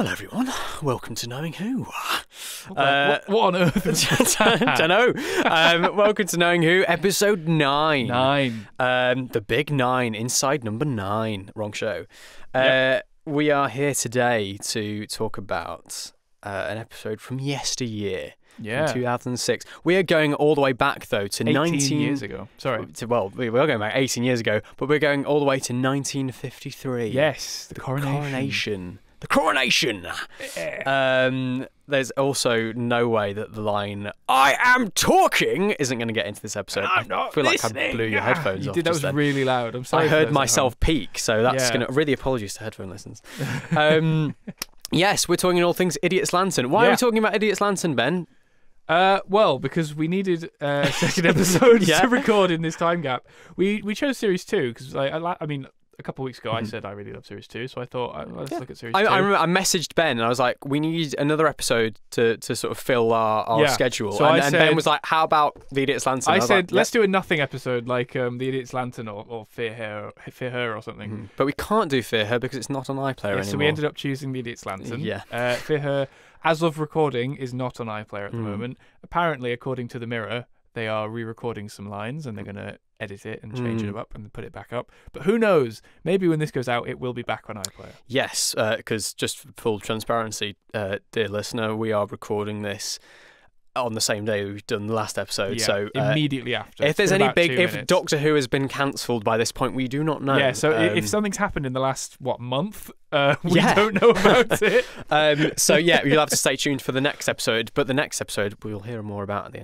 Hello everyone, welcome to Knowing Who. What on earth? Don't know. Welcome to Knowing Who, episode 9. 9. The big 9, inside number 9. Wrong show. Yep. We are here today to talk about an episode from yesteryear. Yeah. From 2006. We are going all the way back, though, to 18 years ago. Sorry. Well, we were going back 18 years ago, but we're going all the way to 1953. Yes, the Coronation. The Coronation! Yeah. There's also no way that the line, I am talking, isn't going to get into this episode. I'm not feel like I listening. blew your headphones You off. did, that just was then. really loud. I'm sorry. I heard myself peak, so that's Yeah. going to... Really apologies to headphone listeners. Yes, we're talking all things Idiot's Lantern. Why are we talking about Idiot's Lantern, Ben? Well, because we needed a second episode to record in this time gap. We chose Series 2 because, I mean, a couple of weeks ago I said I really love Series 2, so I thought, let's look at Series 2. I remember I messaged Ben and I was like, we need another episode to sort of fill our schedule. So and I said, Ben was like, how about The Idiot's Lantern? I was said, like, let's do a nothing episode like The Idiot's Lantern or Fear Her or something. Mm-hmm. But we can't do Fear Her because it's not on iPlayer anymore. So we ended up choosing The Idiot's Lantern. Yeah. Fear Her, as of recording, is not on iPlayer at the moment. Apparently, according to the Mirror, they are re-recording some lines and they're going to edit it and change it up and put it back up. But who knows? Maybe when this goes out, it will be back on iPlayer. Yes, because just for full transparency, dear listener, we are recording this on the same day we've done the last episode. Yeah, so immediately after. If there's any big, if minutes. Doctor Who has been cancelled by this point, we do not know. Yeah, so if something's happened in the last month, we don't know about it. So yeah, you'll have to stay tuned for the next episode. But the next episode we'll hear more about at the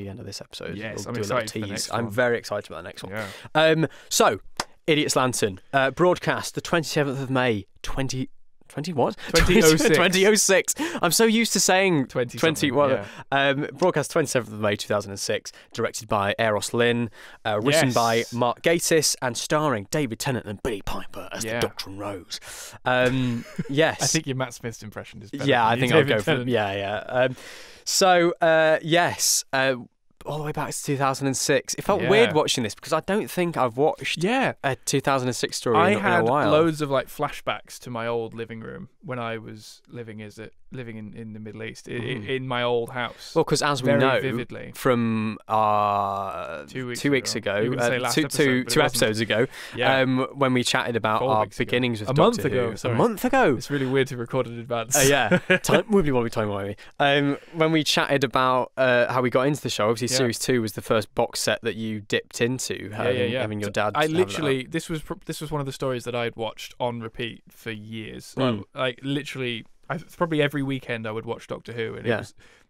end of this episode. Yes, we'll I'm do a little excited for the next I'm one. very excited about the next one. Yeah. So Idiot's Lantern, broadcast the 27th of May, 2006. I'm so used to saying 20. Broadcast 27th of May 2006. Directed by Eros Lynn, written by Mark Gatiss, and starring David Tennant and Billy Piper as the Doctor and Rose. Yes, I think your Matt Smith's impression is better. Yeah, I think I'll go for Tennant. Yes. All the way back to 2006. It felt weird watching this because I don't think I've watched a 2006 story in a while. I had loads of flashbacks to my old living room when I was living in the Middle East in my old house. Well, because as we know vividly. From 2 weeks ago, two episodes ago, when we chatted about our beginnings with Doctor Who. A month ago. It's really weird to record in advance. Time would be what we time away. When we chatted about how we got into the show, obviously Series 2 was the first box set that you dipped into, having your dad. I literally, this was one of the stories that I'd watched on repeat for years. Like literally, probably every weekend I would watch Doctor Who, and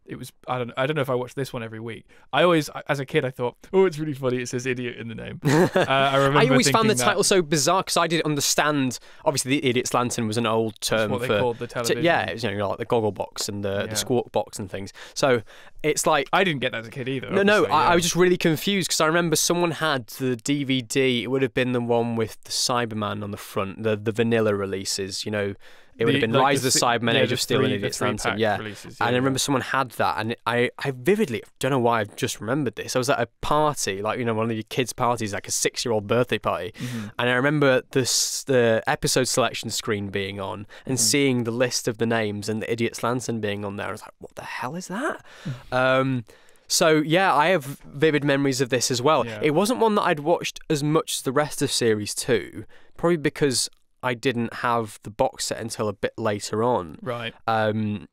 it was I don't know if I watched this one every week. I always, as a kid, I thought, oh, it's really funny. It says idiot in the name. I remember. I always found the title so bizarre because I didn't understand. Obviously, the Idiot's Lantern was an old term what for they called the television. It was like the gogglebox and the squawk box and things. So it's like I didn't get that as a kid either. I was just really confused because I remember someone had the DVD. It would have been the one with the Cyberman on the front, the vanilla releases. It would have been Rise of the Cybermen, Age of Steel, and Idiot's Lantern. Releases, and I remember someone had that, and I vividly don't know why I've just remembered this. I was at a party, one of the kids' parties, like a 6-year-old birthday party, and I remember the episode selection screen being on and seeing the list of the names and the Idiot's Lantern being on there. I was like, what the hell is that? So, I have vivid memories of this as well. Yeah. It wasn't one that I'd watched as much as the rest of Series 2, probably because I didn't have the box set until a bit later on. Right.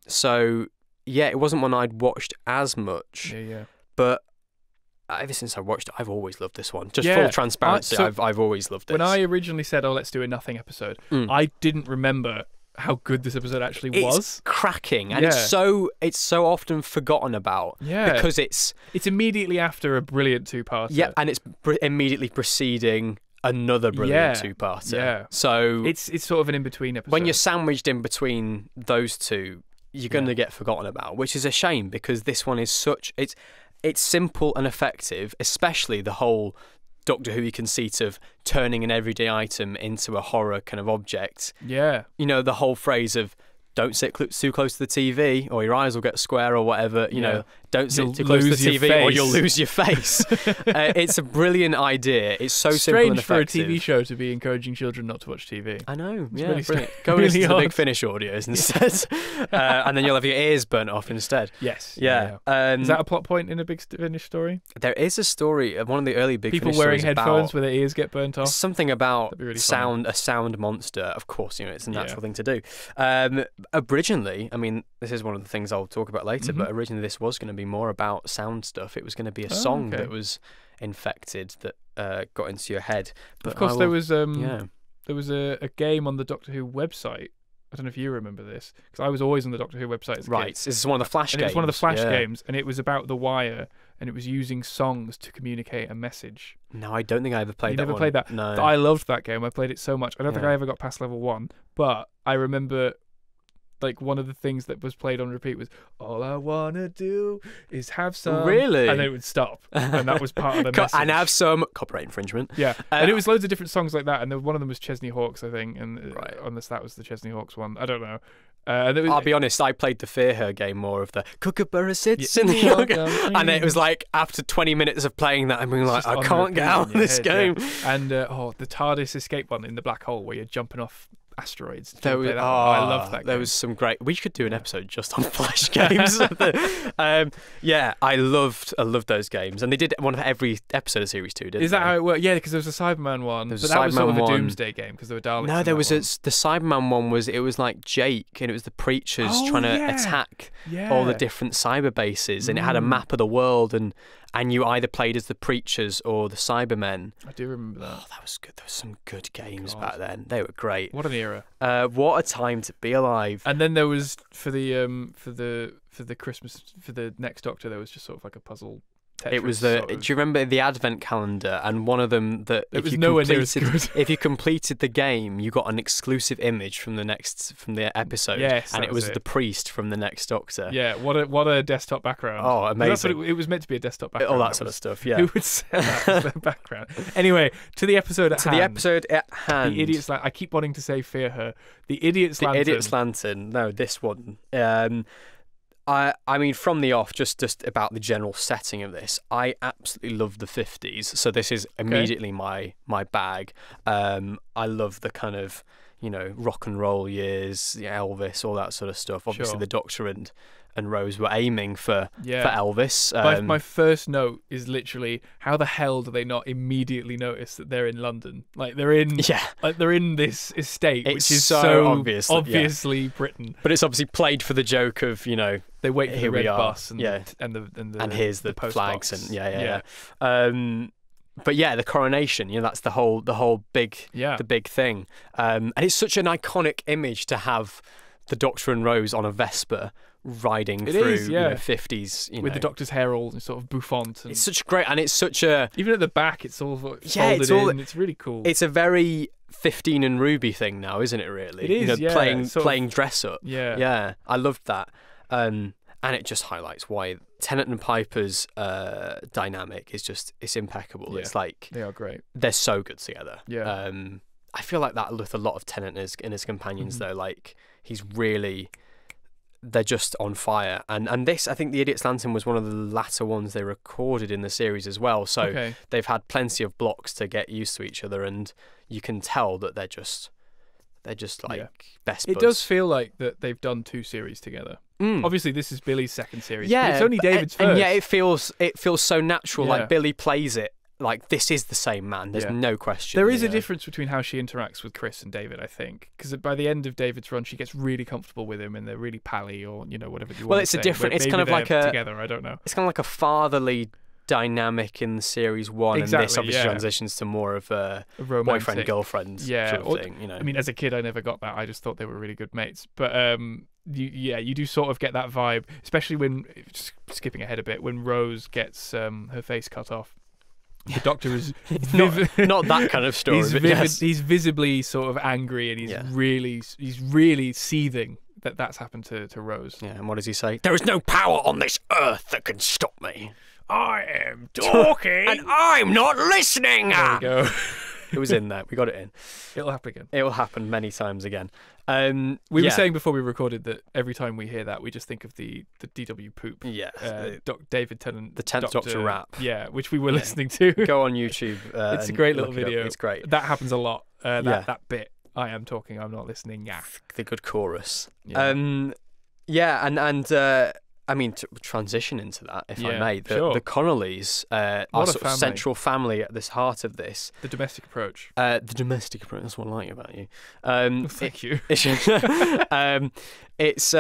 So, it wasn't one I'd watched as much. Yeah. But ever since I watched it, I've always loved this one. Just full transparency, I've always loved this. When I originally said, let's do a nothing episode, I didn't remember how good this episode actually was. It's cracking, and it's so often forgotten about. Yeah. Because it's immediately after a brilliant two-parter. Yeah, and it's immediately preceding another brilliant two-parter. Yeah. So it's sort of an in-between episode. When you're sandwiched in between those two, you're going to get forgotten about, which is a shame because this one is it's simple and effective, especially the whole Doctor Who conceit of turning an everyday item into a horror kind of object. Yeah. The whole phrase of don't sit too close to the TV or your eyes will get square or whatever, don't sit You'll too close to the lose your TV or face. you'll lose your face. It's a brilliant idea. It's so simple Strange and effective. for a TV show to be encouraging children not to watch TV. I know, It's yeah, really brilliant. strange. Go and listen Really to the odd. Big Finish audios instead, and then you'll have your ears burnt off instead. Yes. Yeah. Is that a plot point in a Big Finish story? There is a story of one of the early Big People Finish wearing stories headphones about where their ears get burnt off. something about That'd be really a sound monster. Of course, it's a natural Yeah. thing to do. Originally, I mean, this is one of the things I'll talk about later, but originally this was going to be more about sound stuff. It was going to be a song okay. that was infected that got into your head. But Of course, there was yeah. there was a game on the Doctor Who website. I don't know if you remember this, because I was always on the Doctor Who website as a Right, kid. this is one of the Flash And games. it was one of the Flash yeah. games, and it was about the wire, and it was using songs to communicate a message. No, I don't think I ever played You that never one. played that? No. I loved that game. I played it so much. I don't think Yeah. I ever got past level 1, but I remember like one of the things that was played on repeat was "All I wanna do is have some." Really? And it would stop, and that was part of the message. And have some copyright infringement. Yeah, and it was loads of different songs like that, and one of them was Chesney Hawkes, I think, and Right. unless that was the Chesney Hawkes one, I don't know. And it was, I'll be honest, I played the Fear Her game more of the Kookaburra sits Yeah. in the Yeah. yoga. And it was like, after 20 minutes of playing that, I'm being like, just I on can't get repeat out in of your this head, game. yeah. And the TARDIS escape one in the black hole where you're jumping off asteroids. Did you There play was, that one? I love that there game. was some great. We could do an episode just on Flash games. Yeah, I loved those games, and they did one of every episode of Series 2. Didn't Is that they? how it worked? Yeah, because there was a Cyberman one, There was but a that was sort of Cyberman a one. Doomsday game because there were Daleks. No, in there that was one. the Cyberman one. It was like Jake, and it was the preachers Oh, trying to yeah. attack Yeah. all the different cyber bases, and it had a map of the world, and you either played as the preachers or the Cybermen. I do remember that. Oh, that was good. There were some good games God. back then. They were great. What an era! What a time to be alive. And then there was for the Christmas for the next Doctor, there was just sort of like a puzzle. Tetris It was sort do of- you remember the advent calendar? And one of them that It if was you nowhere near as completed, good. if you completed the game, you got an exclusive image from the episode. Yes, and that it was was it. the priest from the next Doctor. Yeah, what a desktop background. Oh, 'Cause that's what amazing. it was meant to be a desktop background. All that sort of stuff. Yeah. Who would set that as their background? Anyway, to the episode at hand. The episode at hand. The Idiot's Lantern. I keep wanting to say Fear Her. The Idiot's The Lantern. Idiot's Lantern. No, this one. I mean, from the off, just about the general setting of this, I absolutely love the 50s. So this is immediately my bag. I love the kind of, rock and roll years, Elvis, all that sort of stuff. Obviously, Sure. the Doctor and Rose were aiming for Yeah. Elvis. My first note is literally, how the hell do they not immediately notice that they're in London? Like they're in this estate, It's which is so obvious that- obviously Britain. But it's obviously played for the joke of, They wait for Here the we red are. bus and Yeah. and here's the post flags box. and yeah. But yeah, the coronation, that's the whole big the big thing. And it's such an iconic image to have the Doctor and Rose on a Vespa riding It through is, yeah. 50s, with the Doctor's hair all sort of bouffant. And It's such great, and it's such a even at the back, it's all folded it's all- in. It's really cool. it's a very 15 and Ruby thing now, isn't it? Really, It is, yeah, playing sort of- playing dress up. Yeah. Yeah, I loved that. And it just highlights why Tennant and Piper's dynamic is it's impeccable. Yeah. It's like They are great. they're so good together. Yeah. I feel like that with a lot of Tennant and his companions though. Like they're just on fire. And this, I think, the Idiot's Lantern was one of the latter ones they recorded in the series as well. So they've had plenty of blocks to get used to each other, and you can tell that they're just like best buds. It does feel like that they've done 2 series together. Obviously, this is Billy's second series. But Yeah, it's only David's first. And yeah, it feels so natural. Yeah. Like Billy plays it like this is the same man. There's no question. There is a difference between how she interacts with Chris and David, I think, because by the end of David's run, she gets really comfortable with him, and they're really pally, or whatever you want. Well, it's a different. It's kind of like together. I don't know. It's kind of like a fatherly dynamic in series 1, and this Exactly, obviously yeah. transitions to more of a Romantic. boyfriend girlfriend sort of thing. I mean, as a kid, I never got that. I just thought they were really good mates. But you do sort of get that vibe, especially when, just skipping ahead a bit, when Rose gets her face cut off. The Doctor is not that kind of story. He's, but yes. he's visibly sort of angry, and he's really seething that's happened to Rose. Yeah, and what does he say? There is no power on this earth that can stop me. I am talking, and I'm not listening. There we go. It was in there. We got it in. It'll happen again. It will happen many times again. We were saying before we recorded that every time we hear that, we just think of the DW poop. Yeah. David Tennant. The 10th Doctor rap. Yeah, which we were listening to. Go on YouTube. It's a great little video. It's great. That happens a lot. That bit. I am talking, I'm not listening. Yeah. The good chorus. Yeah. I mean, to transition into that, if I may, the Connollys are sort of central family at this heart of this. The domestic approach. That's what I like about you. Thank you. It's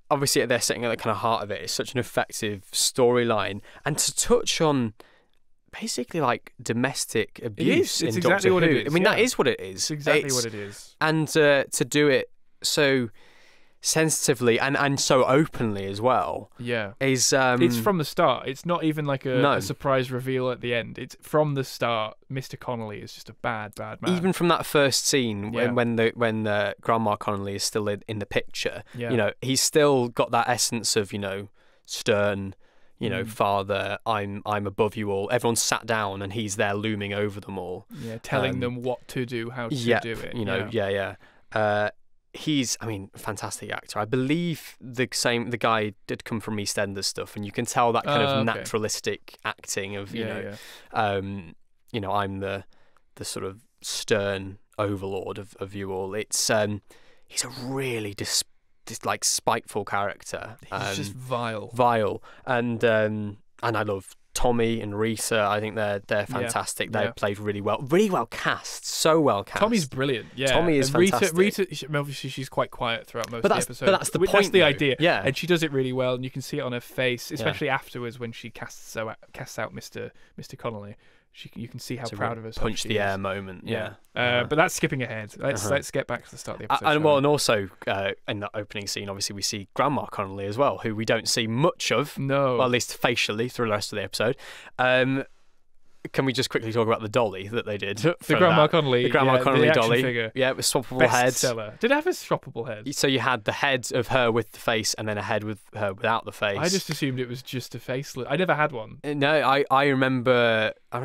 obviously they're sitting at the kind of heart of it. It's such an effective storyline, and to touch on basically like domestic abuse in exactly Doctor what Who. it is. I mean, that is what it is. It's exactly what it is. And to do it so sensitively and so openly as well. Yeah. Is it's from the start. It's not even like a surprise reveal at the end. It's from the start. Mr. Connolly is just a bad man. Even from that first scene when Grandma Connolly is still in the picture, you know, he's still got that essence of, you know, stern, you know, father, I'm above you all. Everyone's sat down and he's there looming over them all. Yeah, telling them what to do, how to do it. You know, he's, I mean, fantastic actor. I believe the guy did come from EastEnders stuff, and you can tell that kind of naturalistic acting of, you know, I'm the sort of stern overlord of you all. It's he's a really like spiteful character. He's just vile, and I love Tommy and Rita. I think they're fantastic. They played really well cast, so well cast. Tommy's brilliant. Yeah, Tommy is fantastic. Rita, obviously she's quite quiet throughout most of the episodes. But that's the point. That's the though. idea. Yeah, and she does it really well, and you can see it on her face, especially afterwards when she casts out Mr. Connolly. You can see how proud of herself punch she the is. air moment. Yeah. But that's skipping ahead. Let's get back to the start of the episode. And also in that opening scene, obviously we see Grandma Connolly as well, who we don't see much of. No. Well, at least facially through the rest of the episode. Can we just quickly talk about the dolly that they did? The Grandma Connolly. The Grandma Connolly the dolly. Figure. Yeah, with swappable heads. Bestseller. Did it have a swappable head? So you had the head of her with the face, and then a head with her without the face. I just assumed it was just a faceless. I never had one. No, I remember. I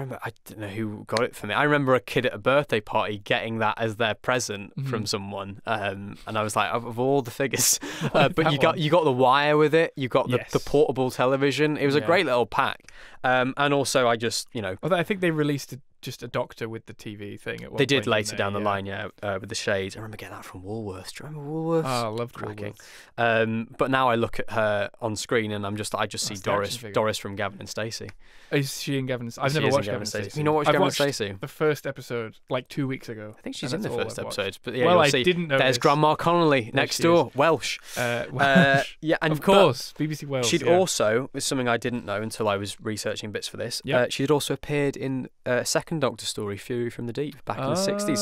don't know who got it for me. I remember a kid at a birthday party getting that as their present from someone, and I was like, of all the figures, but you got the wire with it. You got the portable television. It was a great little pack. And also, I just, you know, although I think they released just a Doctor with the TV thing at one They did point, later down the line, with the shades. I remember getting that from Woolworths. Do you remember Woolworths? Oh, I loved cracking. Woolworths. But now I look at her on screen and I just see Doris from Gavin and Stacey. Is she in Gavin and Stacey? I've never watched Gavin and Stacey. You not watched Gavin and Stacey? The first episode, like 2 weeks ago. I think she's in the first episode. But yeah, I didn't know. There's Grandma Connolly next door, Welsh. Welsh. Yeah, and of course, BBC Wales. She'd also, it's something I didn't know until I was researching bits for this. She had also appeared in a second Doctor story, Fury from the Deep, back in the 60s.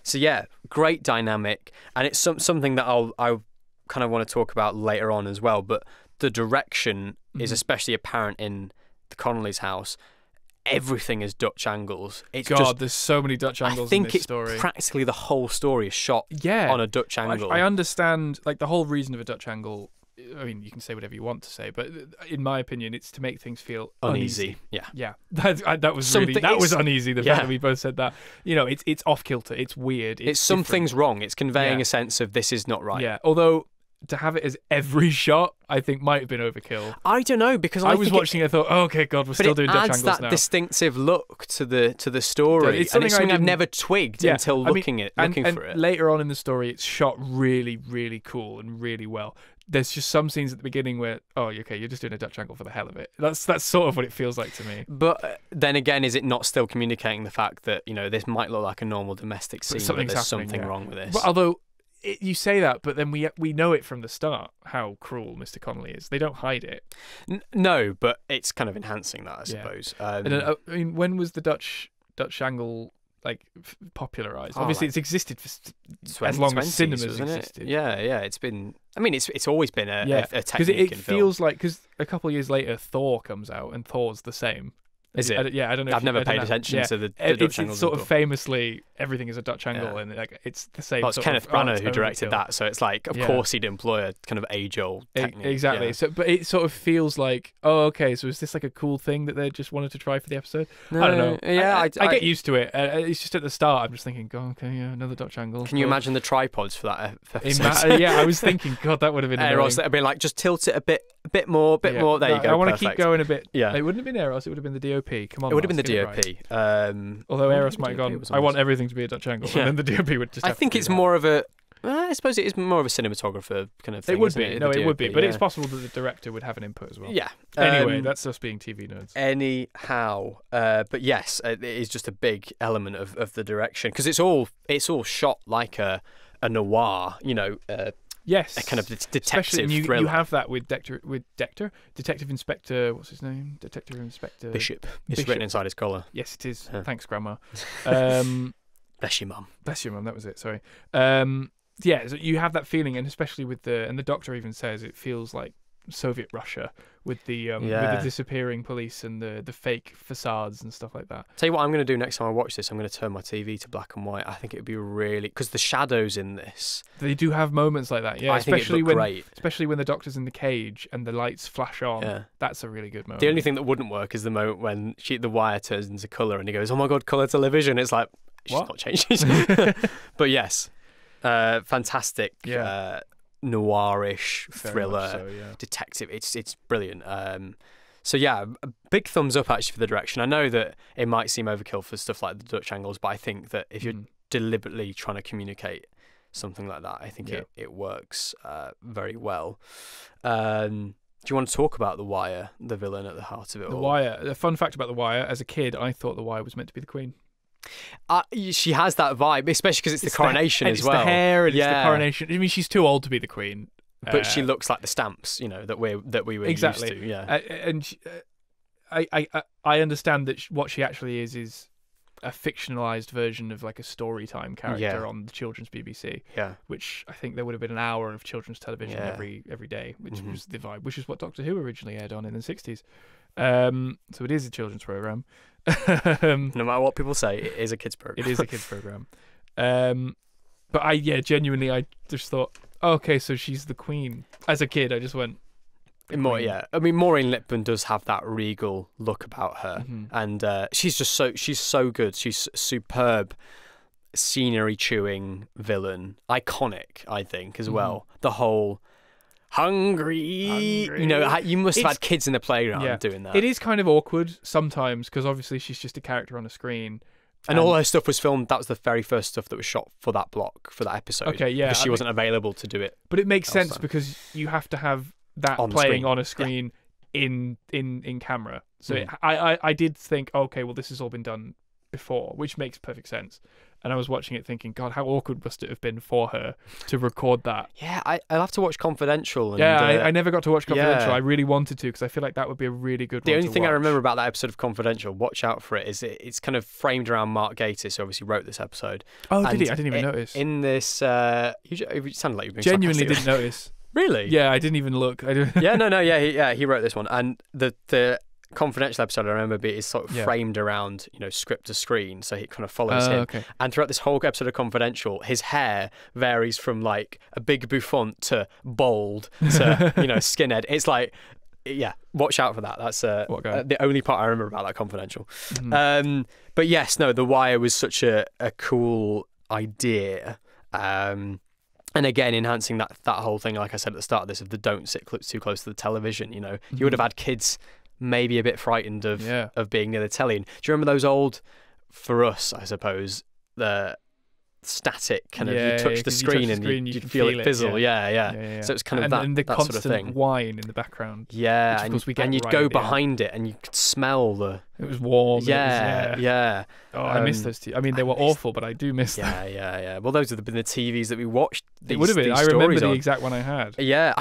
So yeah, great dynamic, and it's something that I kind of want to talk about later on as well. But the direction is especially apparent in the Connolly's house. Everything is Dutch angles. There's so many Dutch angles in this story. I think practically the whole story is shot on a Dutch angle. I understand, like, the whole reason of a Dutch angle. I mean, you can say whatever you want to say, but in my opinion, it's to make things feel uneasy. Yeah. That was uneasy. The fact that we both said that, you know, it's off kilter. It's weird. It's something's wrong. It's conveying a sense of this is not right. Yeah. Although to have it as every shot, I think might have been overkill. I don't know, because I was watching it, I thought, oh, okay, God, we're still doing Dutch angles now. It adds that distinctive look to the story. It's something I've never twigged until looking for it. Later on in the story, it's shot really, really cool and really well. There's just some scenes at the beginning where, oh, okay, you're just doing a Dutch angle for the hell of it. That's sort of what it feels like to me. But then again, is it not still communicating the fact that, you know, this might look like a normal domestic scene, but there's something wrong with this? But although you say that, but then we know it from the start how cruel Mr. Connolly is. They don't hide it. No, but it's kind of enhancing that, I suppose. I mean, when was the Dutch angle popularized? Obviously, it's existed for as long as cinema's existed. Yeah. It's been. I mean, it's always been a technique. Because it feels like, because a couple of years later, Thor comes out and Thor's the same. Is it? Yeah, I don't know. I've never paid attention to the Dutch angles. It's sort of famously everything is a Dutch angle, and like it's the same. Well, it's sort Kenneth of, Branagh who directed that, so it's like, of course, he'd employ a kind of age-old technique. Exactly. Yeah. So, but it sort of feels like, oh, okay. So is this like a cool thing that they just wanted to try for the episode? No, I don't know. Yeah, I get used to it. It's just at the start, I'm just thinking, oh, okay, yeah, another Dutch angle. Can you imagine the tripods for that episode? Yeah, I was thinking, God, that would have been Eros, that'd be like, just tilt it a bit more. There you go. I want to keep going a bit. Yeah. It wouldn't have been Eros. It would have been the DOP. Come on. It would have been the DOP. Right. Although Eros might have gone, I want everything to be a Dutch angle, and then the DOP would just. I think it's more of a. I suppose it is more of a cinematographer kind of thing. It would be. It would be. But it's possible that the director would have an input as well. Yeah. Anyway, that's us being TV nerds. Anyhow, but yes, it is just a big element of the direction, because it's all shot like a noir, yes, a kind of detective thriller. You have that with Detective Inspector. What's his name? Detective Inspector Bishop. It's written inside his collar. Yes, it is. Huh. Thanks, Grandma. Bless your mum. Bless your mum. That was it. Sorry. Yeah, so you have that feeling, and especially with the doctor even says it feels like Soviet Russia with the disappearing police and the fake facades and stuff like that. Tell you what, I'm going to do next time I watch this. I'm going to turn my TV to black and white. I think it would be really, because the shadows in this, they do have moments like that. Yeah, I think it'd look great. Especially when the doctor's in the cage and the lights flash on. Yeah. That's a really good moment. The only thing that wouldn't work is the moment when the wire turns into colour and he goes, "Oh my God, colour television!" It's like, she's not changing. But yes, fantastic. Yeah. Noirish thriller, detective. It's brilliant. So yeah, a big thumbs up actually for the direction. I know that it might seem overkill for stuff like the Dutch angles, but I think that if you're deliberately trying to communicate something like that, I think it works very well. Do you want to talk about The Wire, the villain at the heart of it all? The Wire. A fun fact about The Wire: as a kid, I thought The Wire was meant to be the Queen. She has that vibe, especially because it's the Coronation as well. It's the hair and it's the Coronation. I mean, she's too old to be the Queen, but she looks like the stamps, that we were used to. Yeah, and I understand that what she actually is a fictionalized version of like a storytime character on the children's BBC. Yeah, which I think there would have been an hour of children's television every day, which was the vibe, which is what Doctor Who originally aired on in the 60s. So it is a children's program. No matter what people say, it is a kids program. It is a kids program. But I genuinely I just thought, oh, okay, so she's the Queen. As a kid, I just went. I mean, Maureen Lipman does have that regal look about her, and she's so good. She's superb, scenery chewing villain, iconic, I think, as well. The whole. Hungry. You must have had kids in the playground doing that. It is kind of awkward sometimes because obviously she's just a character on a screen. And all her stuff was filmed. That was the very first stuff that was shot for that block, for that episode. Okay, yeah. Because she wasn't available to do it. But it makes sense because you have to have that playing on a screen in camera. So I did think, okay, well, this has all been done before, which makes perfect sense. And I was watching it thinking, God, how awkward must it have been for her to record that? Yeah, I'll have to watch Confidential. And, I never got to watch Confidential. I really wanted to because I feel like that would be a really good one to watch. The only thing I remember about that episode of Confidential, watch out for it, is it's kind of framed around Mark Gatiss, who obviously wrote this episode. Oh, did he? I didn't even notice. In this, you sounded like you were being genuinely didn't notice. Really? Yeah, I didn't even look. He wrote this one. And the Confidential episode, I remember, is sort of framed around script to screen, so he kind of follows him. Okay. And throughout this whole episode of Confidential, his hair varies from like a big bouffant to bald to skinhead. It's like, watch out for that. That's the only part I remember about that Confidential. But yes, no, The Wire was such a cool idea. And again, enhancing that whole thing, like I said at the start of this, of the don't sit too close to the television. You would have had kids maybe a bit frightened of being near the telly. And do you remember those old, for us, I suppose, the static kind of, you touch the screen and you'd feel it fizzle. Yeah. So it's kind of and the that constant sort of thing. Whine in the background. Yeah, and you'd go behind it and you could smell it was warm. Yeah. Oh, I miss those two. I mean, they were awful, but I do miss them. Yeah. Well, those would have been the TVs that we watched. It would have been. I remember the exact one I had. Yeah,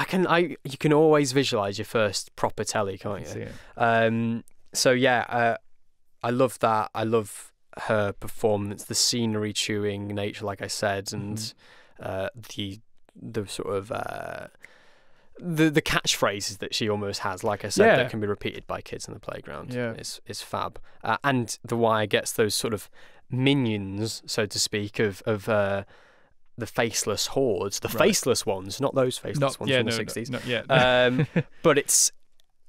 you can always visualize your first proper telly, can't you? See it. So yeah, I love that. I love her performance, the scenery chewing nature, like I said, and the sort of the catchphrases that she almost has, like I said, that can be repeated by kids in the playground is fab. And the wire gets those sort of minions, so to speak, of the faceless hordes, the faceless ones, not those faceless ones from the 60s. Not yet. But it's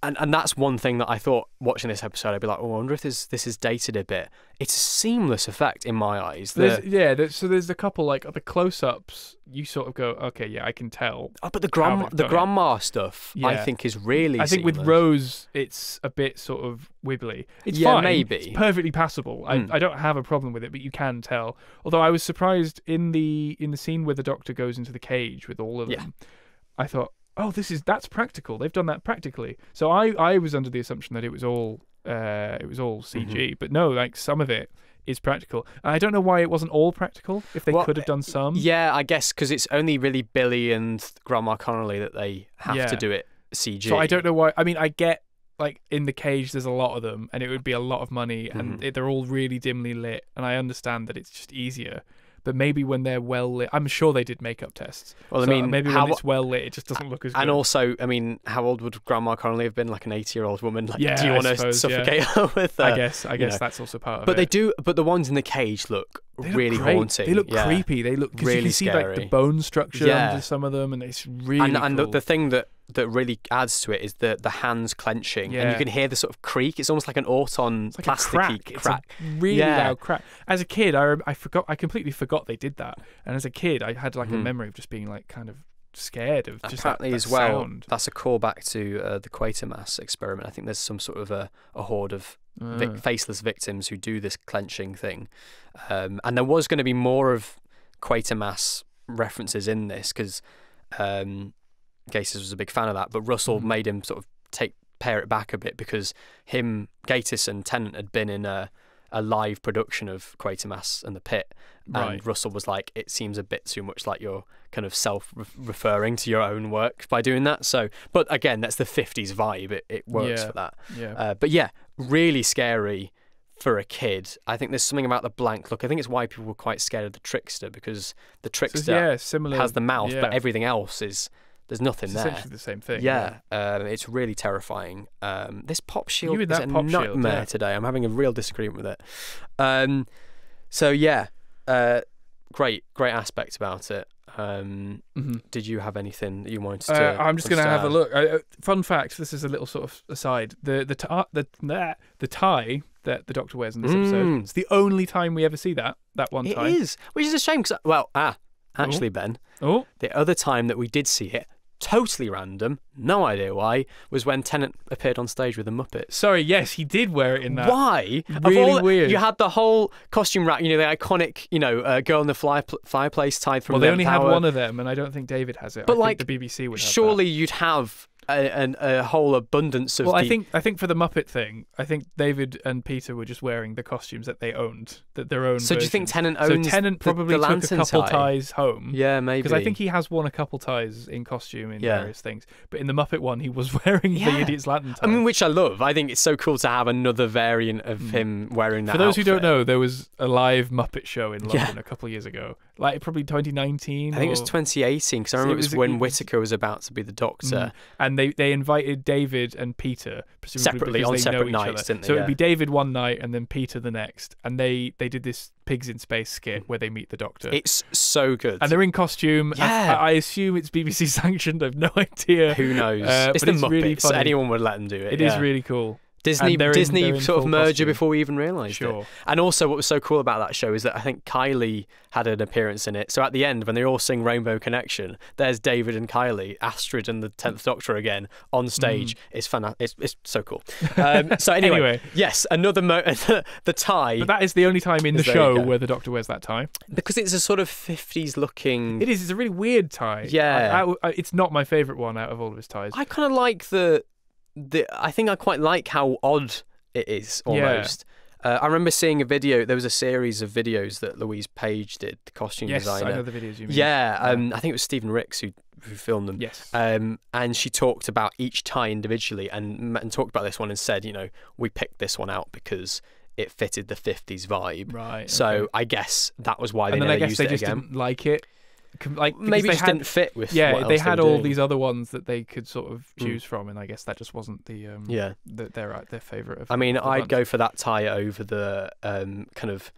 and that's one thing that I thought watching this episode, I'd be like, oh, I wonder if this is dated a bit. It's a seamless effect in my eyes. So there's a couple, like the close-ups, you sort of go, okay, yeah, I can tell. Oh, but the grandma stuff, I think, is really I think seamless. with Rose, it's a bit sort of wibbly. It's fine. Maybe. It's perfectly passable. I don't have a problem with it, but you can tell. Although I was surprised in the scene where the Doctor goes into the cage with all of them, I thought, oh, that's practical. They've done that practically. So I was under the assumption that it was all CG, but no, like some of it is practical. And I don't know why it wasn't all practical. If they could have done some, I guess because it's only really Billy and Grandma Connolly that they have to do it CG. So I don't know why. I mean, I get like in the cage, there's a lot of them, and it would be a lot of money, and they're all really dimly lit, and I understand that it's just easier. But maybe when they're well lit, I'm sure they did makeup tests. Well, I mean, maybe when it's well lit, it just doesn't look as good. And also, I mean, how old would Grandma Connolly have been? Like an 80-year-old woman? Like, do you want to suffocate her with? I guess that's also part of it. But they do. But the ones in the cage look really haunting. They look creepy. They look really you can see scary. Like the bone structure under some of them, and it's really cool. And the thing that really adds to it is the hands clenching, and you can hear the sort of creak. It's almost like an Orton plasticky crack. It's a really loud crack. As a kid, I completely forgot they did that, and as a kid, I had like a memory of just being like kind of scared of just apparently that as well. Sound. That's a callback to the Quatermass experiment. I think there's some sort of a horde of faceless victims who do this clenching thing, and there was going to be more of Quatermass references in this because Gatiss was a big fan of that, but Russell made him sort of pare it back a bit because Gatiss and Tennant had been in a live production of Quatermass and the Pit, and Russell was like, it seems a bit too much like you're kind of self-referring to your own work by doing that. So, but again, that's the 50s vibe. It works for that. Yeah. But yeah, really scary for a kid. I think there's something about the blank look. I think it's why people were quite scared of the Trickster, because the Trickster has the mouth, but everything else is... There's nothing there. Essentially the same thing. Yeah. It's really terrifying. This pop shield is a nightmare today. I'm having a real disagreement with it. So yeah, great aspect about it. Did you have anything that you wanted to? I'm just going to have a look. Fun fact: this is a little sort of aside. The tie that the Doctor wears in this episode. It's the only time we ever see that one time. It is, which is a shame. Actually, Ben, the other time that we did see it, totally random, no idea why, was when Tennant appeared on stage with the Muppets. Sorry, yes, he did wear it in that. Why? Really weird. You had the whole costume rack, the iconic, girl in the fireplace tied from the tower. Well, they only had one of them, and I don't think David has it. But I think the BBC would have surely you'd have a whole abundance of. Well, I think for the Muppet thing, I think David and Peter were just wearing the costumes that they owned, their own. So versions. Do you think Tennant owns? So Tennant probably took a couple ties home. Yeah, maybe. Because I think he has worn a couple ties in costume in various things. But in the Muppet one, he was wearing the Idiot's Lantern tie. I mean, which I love. I think it's so cool to have another variant of him wearing that. For those who don't know, there was a live Muppet show in London a couple of years ago. Like probably 2019. I think it was 2018 because I remember it was when Whittaker was about to be the Doctor, and they invited David and Peter separately on separate nights, didn't they? So it'd be David one night and then Peter the next, and they did this Pigs in Space skit where they meet the Doctor. It's so good, and they're in costume. Yeah, I assume it's BBC sanctioned. I've no idea. Who knows? It's the Muppets. Really funny. Anyone would let them do it. It is really cool. Disney sort of merger costume. Before we even realised it. And also what was so cool about that show is that I think Kylie had an appearance in it. So at the end, when they all sing Rainbow Connection, there's David and Kylie, Astrid and the 10th Doctor again on stage. It's fantastic. It's so cool. So anyway, yes, another the tie. But that is the only time in the show where the Doctor wears that tie. Because it's a sort of 50s looking... It is. It's a really weird tie. Yeah. It's not my favourite one out of all of his ties. I kind of like I think I quite like how odd it is, almost. I remember seeing a video. There was a series of videos that Louise Page did, the costume designer. Yes, I know the videos you mean. Yeah, I think it was Stephen Ricks who filmed them. Yes. And she talked about each tie individually and talked about this one and said, we picked this one out because it fitted the 50s vibe. Right. So I guess that was why they never used it again. Didn't like it. like maybe they just didn't fit with. Yeah, what they else had were all doing. these other ones that they could sort of choose from, and I guess that just wasn't their favourite. I mean, of the I'd bunch. go for that tie over the kind of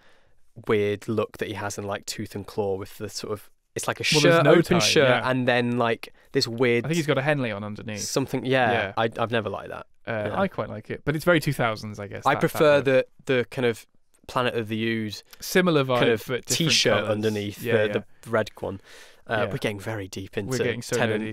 weird look that he has in like Tooth and Claw with the sort of. It's like a Well, there's shirt, no open tie, shirt, yeah. and then like this weird. I think he's got a Henley on underneath. Something. Yeah. I've never liked that. I quite like it, but it's very 2000s, I guess. I prefer that the kind of Planet of the Ood similar vibe, kind of but different T-shirt colours. the red one. We're getting very deep into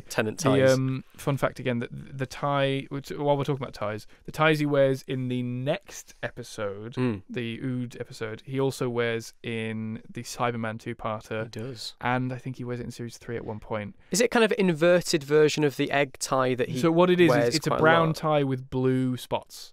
Tennant ties. The fun fact again that the tie, while we're talking about ties, the ties he wears in the next episode, the Ood episode, he also wears in the Cyberman two-parter. He does, and I think he wears it in series 3 at one point. Is it kind of inverted version of the egg tie that he? So what it is it's a quite brown lot? tie with blue spots.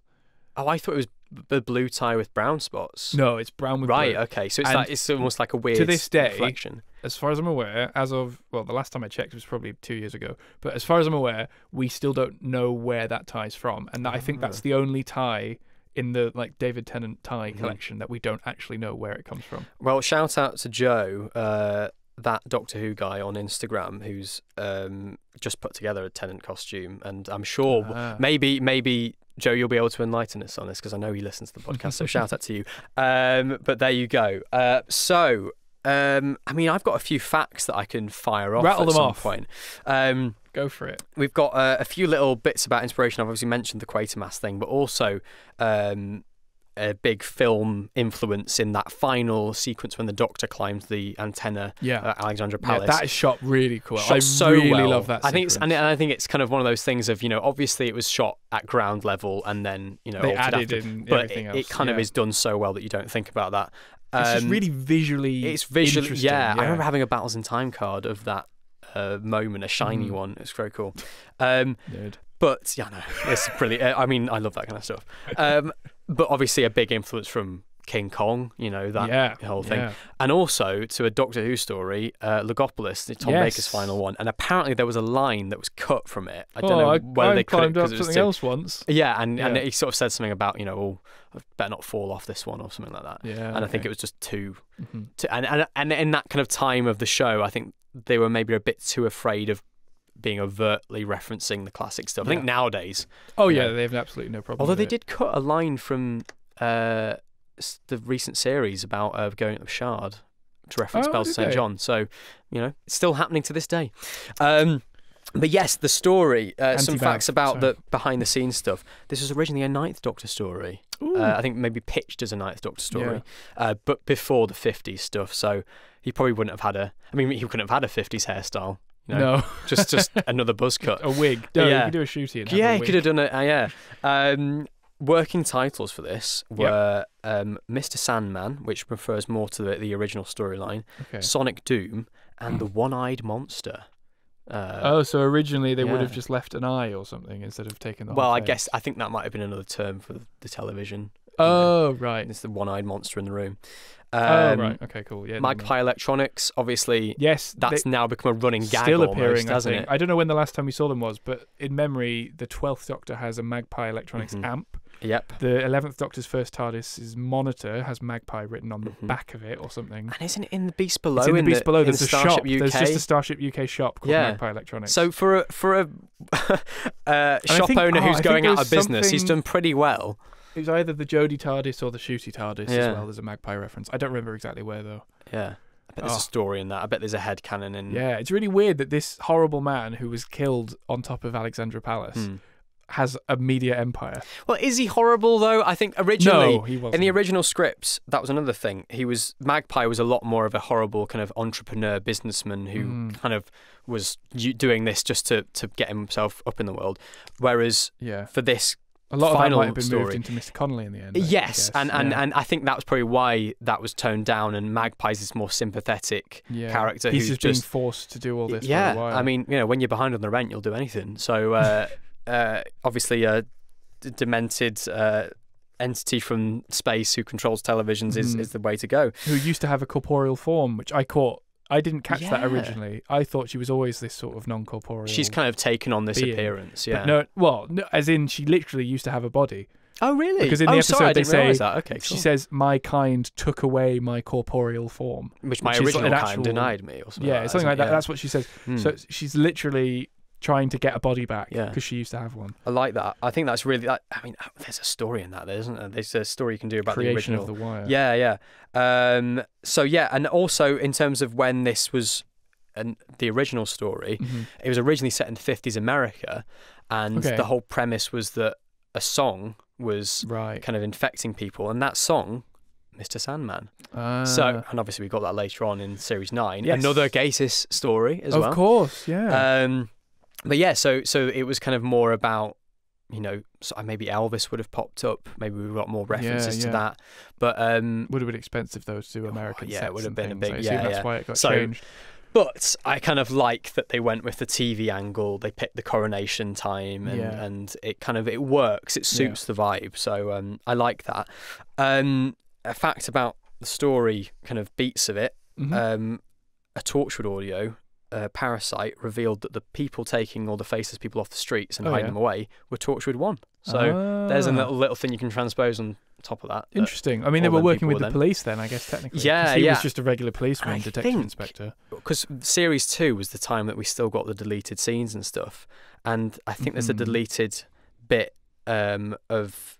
Oh, I thought it was the blue tie with brown spots. No, it's brown with right. blue. Okay, so it's almost like a weird to this day, reflection. As far as I'm aware, the last time I checked was probably 2 years ago, but as far as I'm aware, we still don't know where that tie's from, and I think that's the only tie in the like David Tennant tie collection that we don't actually know where it comes from. Well, shout out to Joe, that Doctor Who guy on Instagram, who's just put together a Tennant costume, and I'm sure maybe Joe, you'll be able to enlighten us on this because I know he listens to the podcast. So shout out to you. But there you go. I mean, I've got a few facts that I can fire off Rattle at them some off. point. Go for it. We've got a few little bits about inspiration. I've obviously mentioned the Quatermass thing, but also a big film influence in that final sequence when the Doctor climbs the antenna at Alexandra Palace. Yeah, that is shot really cool. Shot I so really well. love that sequence. I think it's kind of one of those things of, obviously it was shot at ground level and then, they altered added after, in but everything else. it kind of is done so well that you don't think about that. It's just really visually interesting. Yeah. I remember having a Battles in Time card of that moment, a shiny one. It's very cool. Nerd. But yeah, no, it's brilliant. I mean, I love that kind of stuff. But obviously a big influence from King Kong, that whole thing. Yeah. And also to a Doctor Who story, Logopolis, Tom Baker's final one. And apparently there was a line that was cut from it. I don't know whether they cut it climbed up because it was something else once. Yeah, and he sort of said something about, I better not fall off this one or something like that. Yeah, and I think it was just too and in that kind of time of the show, I think they were maybe a bit too afraid of being overtly referencing the classic stuff. I think nowadays... they have absolutely no problem Although with they it. did cut a line from the recent series about going up the Shard to reference Bells of St. John. So, it's still happening to this day. But yes, the story, some facts about the behind-the-scenes stuff. This was originally a Ninth Doctor story. I think maybe pitched as a Ninth Doctor story, but before the 50s stuff. So he probably wouldn't have had he couldn't have had a 50s hairstyle. No. just another buzz cut. A wig. No, you could do a shooty and have a he wig. could have done it. Working titles for this were Mr. Sandman, which refers more to the original storyline, Sonic Doom, and the One-Eyed Monster. So originally they would have just left an eye or something instead of taking the whole thing. I think that might have been another term for the television. Oh, right. It's the One-Eyed Monster in the room. Right. Okay, cool. Yeah. Magpie Electronics, obviously. Yes, that's now become a running gag. Still almost, appearing, hasn't it? I don't know when the last time we saw them was, but in memory, the 12th Doctor has a Magpie Electronics amp. Yep. The 11th Doctor's first TARDIS's monitor has Magpie written on the back of it or something. And isn't it in the Beast Below? It's in the Beast Below. There's a Starship shop. UK? There's just a Starship UK shop called Magpie Electronics. So for a shop owner who's going out of business, he's done pretty well. It was either the Jodie TARDIS or the Shooty TARDIS as well. There's a Magpie reference. I don't remember exactly where though. Yeah. I bet there's a story in that. I bet there's a headcanon in... Yeah, it's really weird that this horrible man who was killed on top of Alexandra Palace has a media empire. Well, is he horrible though? I think originally, no, he wasn't. in the original scripts, that was another thing. Magpie was a lot more of a horrible kind of entrepreneur businessman who kind of was doing this just to get himself up in the world. Whereas for this a lot of that might have been story, moved into Mr. Connolly in the end. Yes, and I think that was probably why that was toned down, and Magpie's this more sympathetic character. He's who's just being forced to do all this. Yeah, for a while. I mean, when you're behind on the rent, you'll do anything. So obviously, a demented entity from space who controls televisions is the way to go. Who used to have a corporeal form, which I caught. I didn't catch that originally. I thought she was always this sort of non-corporeal. She's kind of taken on this appearance, But no, as in she literally used to have a body. Oh, really? Because in the episode sorry, I they didn't realise say, that. Okay, she cool. says, "My kind took away my corporeal form," Which my is original an kind actual- denied me, or something. Yeah, something like that. Yeah. That's what she says. Hmm. So she's literally trying to get a body back Yeah. because she used to have one. I like that. I think that's really. I mean, there's a story in that, there, isn't there? There's a story you can do about Creation the of original. the Wire. Yeah. So yeah, and also in terms of when this was, the original story, it was originally set in 50s America, and the whole premise was that a song was kind of infecting people, and that song, Mr. Sandman. So, and obviously we got that later on in series 9. Yes. Another Gatiss story as well. Of course, yeah. But yeah, so it was kind of more about, so maybe Elvis would have popped up. Maybe we got more references to that. But would have been expensive though to do American sets. Yeah, it would have been a things. big. I assume that's why it got changed. But I kind of like that they went with the TV angle. They picked the coronation time, and it works. It suits the vibe. So I like that. A fact about the story, kind of beats of it. A Torchwood audio. Parasite revealed that the people taking all the faceless people off the streets and hiding them away were Torchwood 1. So there's a little thing you can transpose on top of that. Interesting. I mean, they were working with the police then, I guess, technically. Yeah, he was just a regular policeman, detective inspector. Because series 2 was the time that we still got the deleted scenes and stuff. And I think there's a deleted bit of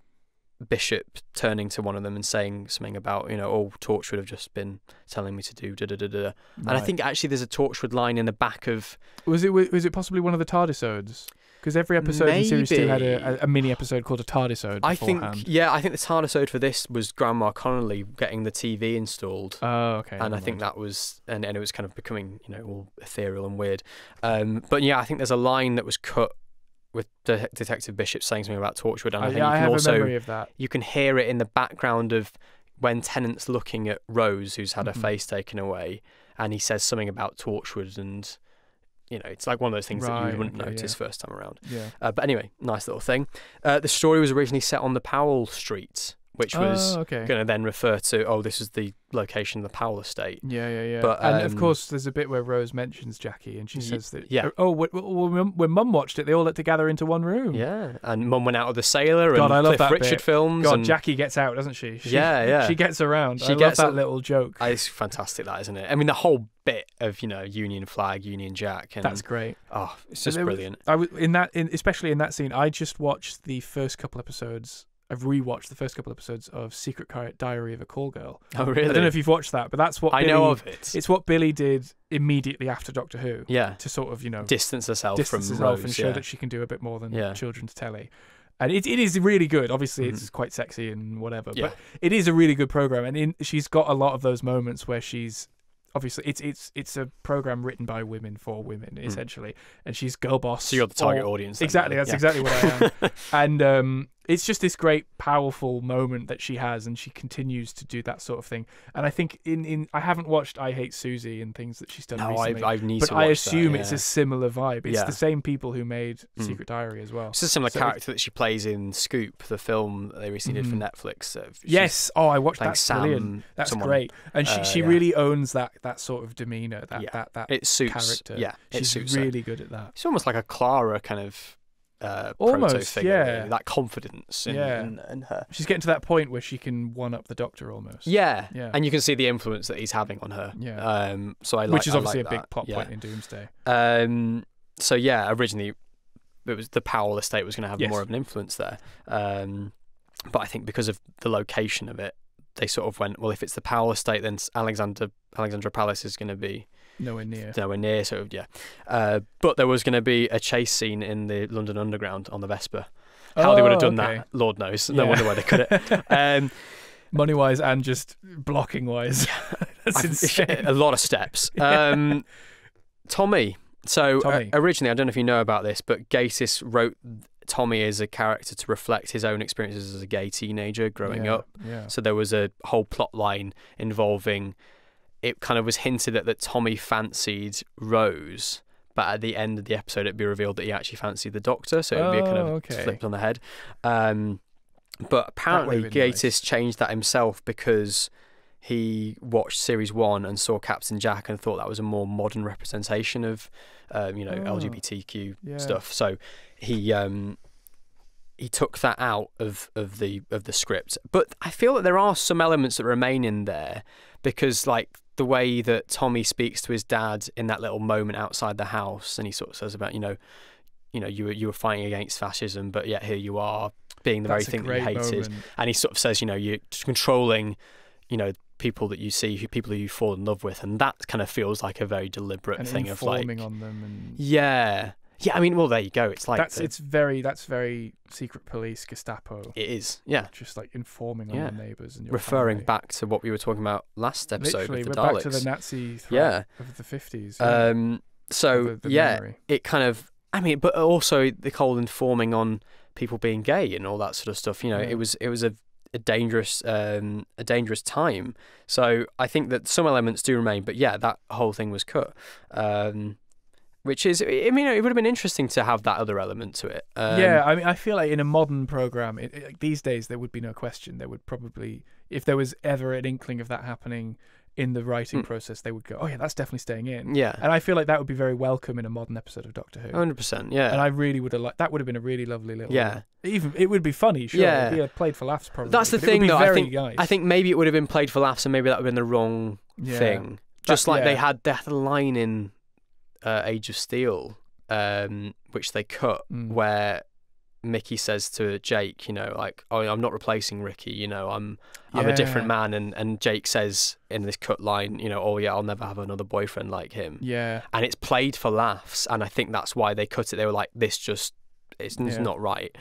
Bishop turning to one of them and saying something about, Torchwood have just been telling me to do da-da-da-da. Right. And I think actually there's a Torchwood line in the back of... Was it possibly one of the TARDISodes? Because every episode in Series 2 had a mini episode called a TARDISode beforehand. I think the TARDISode for this was Grandma Connolly getting the TV installed. Oh, okay. And I think that was... And it was kind of becoming, all ethereal and weird. But yeah, I think there's a line that was cut with Detective Bishop saying something about Torchwood, and I think you can have also, a memory of that. You can hear it in the background of when Tennant's looking at Rose, who's had her face taken away, and he says something about Torchwood, and it's like one of those things that you wouldn't notice first time around. Yeah. But anyway, nice little thing. The story was originally set on the Powell Street, which was going to then refer to, this is the location of the Powell estate. Yeah. But, and of course, there's a bit where Rose mentions Jackie, and she says that, when Mum watched it, they all had to gather into one room. Yeah, and Mum went out of the Sailor God, and I love Cliff that Richard bit. films. God, and Jackie gets out, doesn't she? She gets around. I love that little joke. It's fantastic, that, isn't it? I mean, the whole bit of, Union Flag, Union Jack. And, that's great. Oh, it's just brilliant. Especially in that scene, I just watched the first couple episodes. I've rewatched the first couple episodes of Secret Diary of a Call Girl. Oh, really? I don't know if you've watched that, but that's what I know of it. It's what Billy did immediately after Doctor Who. Yeah. To sort of, distance herself from Rose, and show that she can do a bit more than children's telly. And it is really good. Obviously, it's quite sexy and whatever, but it is a really good program. And she's got a lot of those moments where she's obviously it's a program written by women for women essentially, and she's girl boss. So you're the target audience. Then, exactly. That's exactly what I am. And it's just this great, powerful moment that she has, and she continues to do that sort of thing. And I think I haven't watched I Hate Susie and things that she's done recently. I need but to watch I assume that, it's a similar vibe. It's the same people who made Secret Diary as well. It's a similar character that she plays in Scoop, the film that they recently did for Netflix. Yes. Oh, I watched that. Sam, brilliant. That's great. And she really owns that sort of demeanour, that it suits, character. Yeah, she's really good at that. It's almost like a Clara kind of almost proto-figure, really. That confidence in her. She's getting to that point where she can one-up the Doctor almost. Yeah, and you can see the influence that he's having on her. Yeah. So I like, which is obviously a big plot point in Doomsday. So yeah, originally it was the Powell estate was going to have more of an influence there, but I think because of the location of it, they sort of went, well, if it's the Powell estate, then Alexandra Palace is going to be nowhere near. So but there was going to be a chase scene in the London Underground on the Vespa. How they would have done that, Lord knows. No wonder why they could it. Money wise and just blocking wise. That's insane. A lot of steps. Tommy. So originally, I don't know if you know about this, but Gatiss wrote Tommy as a character to reflect his own experiences as a gay teenager growing up. Yeah. So there was a whole plot line involving, it kind of was hinted at that Tommy fancied Rose, but at the end of the episode it'd be revealed that he actually fancied the Doctor, so it would be kind of flipped on the head. But apparently Gatiss changed that himself because he watched series 1 and saw Captain Jack and thought that was a more modern representation of LGBTQ stuff. So he he took that out of the script. But I feel that there are some elements that remain in there, because like the way that Tommy speaks to his dad in that little moment outside the house, and he sort of says about you were fighting against fascism, but yet here you are being the very thing that you hated. Moment. And he sort of says, you're controlling, people that you see, people who you fall in love with, and that kind of feels like a very deliberate thing of like informing on them. And yeah. I mean, well, there you go. It's like that's very secret police, Gestapo. It is, yeah. Just like informing on the neighbours and your referring family. back to what we were talking about last episode. Literally, with the we're Daleks. back to the Nazi threat of the 50s. It kind of. I mean, but also the whole informing on people being gay and all that sort of stuff. It was a dangerous time. So I think that some elements do remain, but that whole thing was cut. Which is, I mean, it would have been interesting to have that other element to it. I mean, I feel like in a modern program, these days there would be no question. There would probably, if there was ever an inkling of that happening in the writing process, they would go, "Oh yeah, that's definitely staying in." Yeah, and I feel like that would be very welcome in a modern episode of Doctor Who. 100%. Yeah, and I really would have liked that. Would have been a really lovely little. Yeah, even it would be funny. Sure, it'd be played for laughs. Probably. That's the thing, though. I think maybe it would have been played for laughs, and maybe that would have been the wrong thing. Just like they had a line in Age of Steel, which they cut, where Mickey says to Jake, like, "Oh, I'm not replacing Ricky. I'm a different man." And Jake says in this cut line, "Oh yeah, I'll never have another boyfriend like him." Yeah, and it's played for laughs, and I think that's why they cut it. They were like, it's not right.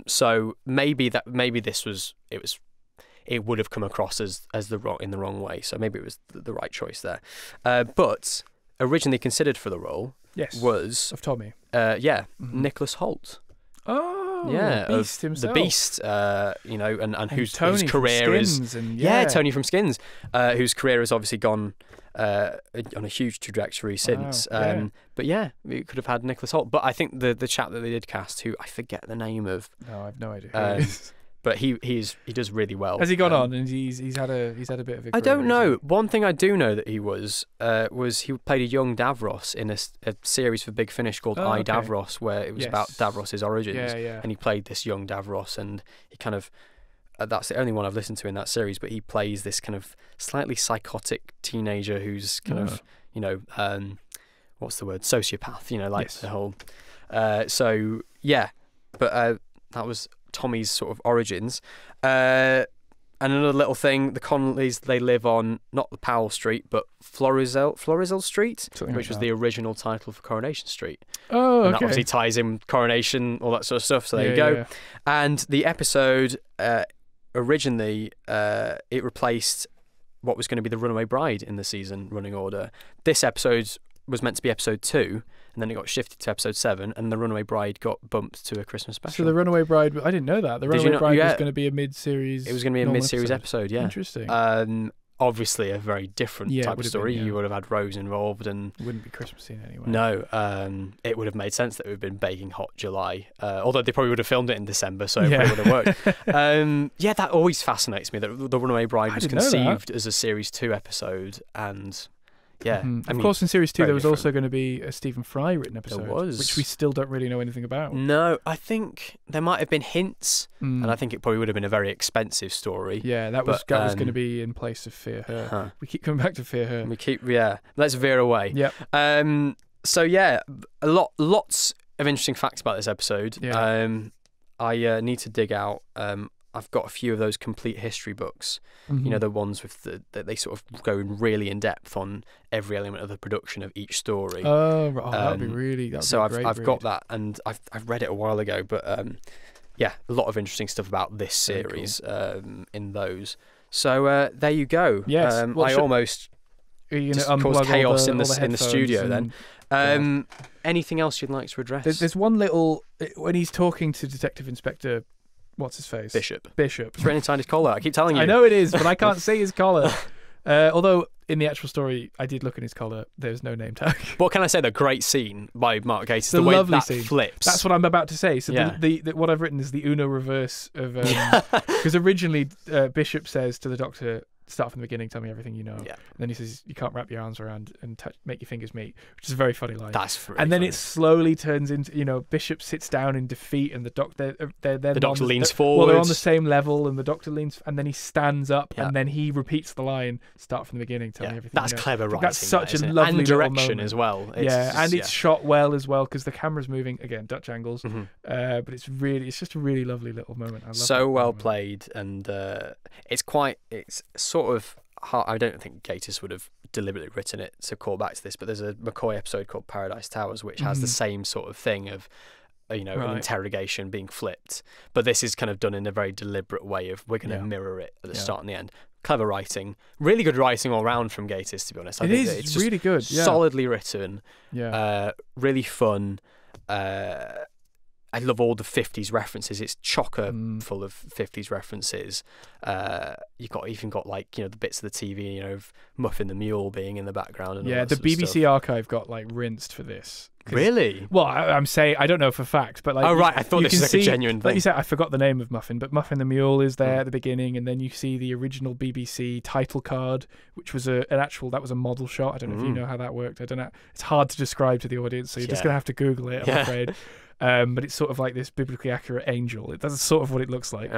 So maybe it would have come across as in the wrong way. So maybe it was the right choice there. But originally considered for the role was of Tommy. Nicholas Hoult. Oh, yeah, Beast himself. The Beast, and whose career is Tony from Skins, whose career has obviously gone on a huge trajectory since. But we could have had Nicholas Hoult. But I think the chap that they did cast, who I forget the name of. No, I have no idea who he is. But he does really well. Has he gone on and he's had a bit of a career? I don't know. One thing I do know that he was he played a young Davros in a series for Big Finish called Davros, where it was about Davros's origins. And he played this young Davros, and he kind of that's the only one I've listened to in that series. But he plays this kind of slightly psychotic teenager who's kind of what's the word, sociopath. The whole. But that was Tommy's sort of origins. And another little thing, the Connollys, they live on not the Powell Street, but Florizel Street, which was the original title for Coronation Street. Oh, okay. And that obviously ties in Coronation, all that sort of stuff. So there you go. Yeah. And the episode originally it replaced what was going to be the Runaway Bride in the season running order. This episode was meant to be episode 2, and then it got shifted to episode 7, and the Runaway Bride got bumped to a Christmas special. So the Runaway Bride, I didn't know that. The Runaway Bride was going to be a mid-series. It was going to be a mid-series episode, yeah. Interesting. Obviously a very different type of story. You would have had Rose involved, and it wouldn't be Christmas scene anyway. No, it would have made sense that it would have been baking hot July. Although they probably would have filmed it in December, so it probably would have worked. That always fascinates me, that the Runaway Bride was conceived as a series 2 episode, and of course, in series 2 there was also going to be a Stephen Fry written episode, there was, which we still don't really know anything about. No, I think there might have been hints, and I think it probably would have been a very expensive story. Yeah, that was going to be in place of Fear Her. We keep coming back to Fear Her. Let's veer away. Yeah. Lots of interesting facts about this episode. Yeah. I need to dig out. I've got a few of those complete history books, the ones with that they sort of go really in depth on every element of the production of each story. That'd be really. I've got that, and I've read it a while ago, but a lot of interesting stuff about this series in those. So there you go. Yes, I almost just caused chaos in the studio then. Anything else you'd like to address? There's one little when he's talking to Detective Inspector. What's his face? Bishop. It's written inside his collar. I keep telling you. I know it is, but I can't see his collar. Although in the actual story, I did look in his collar. There's no name tag. What can I say? The great scene by Mark Gatiss. The way lovely that scene flips. That's what I'm about to say. So the what I've written is the Uno reverse of because originally Bishop says to the Doctor, start from the beginning, tell me everything you know. Yeah. And then he says, you can't wrap your arms around and make your fingers meet, which is a very funny line. That's really and then funny. it slowly turns into, you know, Bishop sits down in defeat, and the doctor leans Well, forward. they're on the same level, and the doctor leans, and then he stands up, Yeah. and then he repeats the line, start from the beginning, tell me everything. That's you know. clever writing. That's such a isn't it? lovely and little direction moment. as well. And it's shot well as well, because the camera's moving, again, Dutch angles, Mhm. but it's just a really lovely little moment. I love so that well moment. played, and it's sort of hard. I don't think Gatiss would have deliberately written it to call back to this, but there's a McCoy episode called Paradise Towers which has the same sort of thing of, you know, an interrogation being flipped, but this is kind of done in a very deliberate way of we're going to mirror it at the start and the end. Clever writing, really good writing all round from Gatiss, to be honest. I think it's just really good, solidly written, yeah, really fun. I love all the 50s references. It's chocker full of 50s references. You even got like, you know, the bits of the TV, you know, of Muffin the Mule being in the background. And all that the sort of BBC stuff. archive got like rinsed for this. Really? Well, I'm saying, I don't know for fact, but like, oh right, I thought you this was can like a see, genuine thing. like you said, I forgot the name of Muffin, but Muffin the Mule is there at the beginning, and then you see the original BBC title card, which was that was a model shot. I don't know if you know how that worked. I don't know. It's hard to describe to the audience, so you're just gonna have to Google it, I'm afraid. But it's sort of like this biblically accurate angel. That's sort of what it looks like.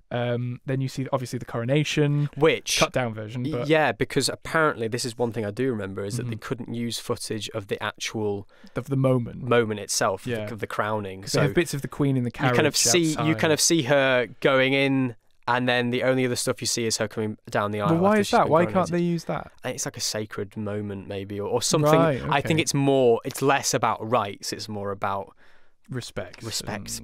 Then you see obviously the Coronation, which cut down version. But yeah, because apparently this is one thing I do remember is that they couldn't use footage of the actual of the moment itself of the crowning. So they have bits of the Queen in the carriage. You kind of see her going in, and then the only other stuff you see is her coming down the aisle. Well, why is that? Why coronated. can't they use that? I think it's like a sacred moment, maybe, or something. Right, I think it's less about rights. It's more about respect,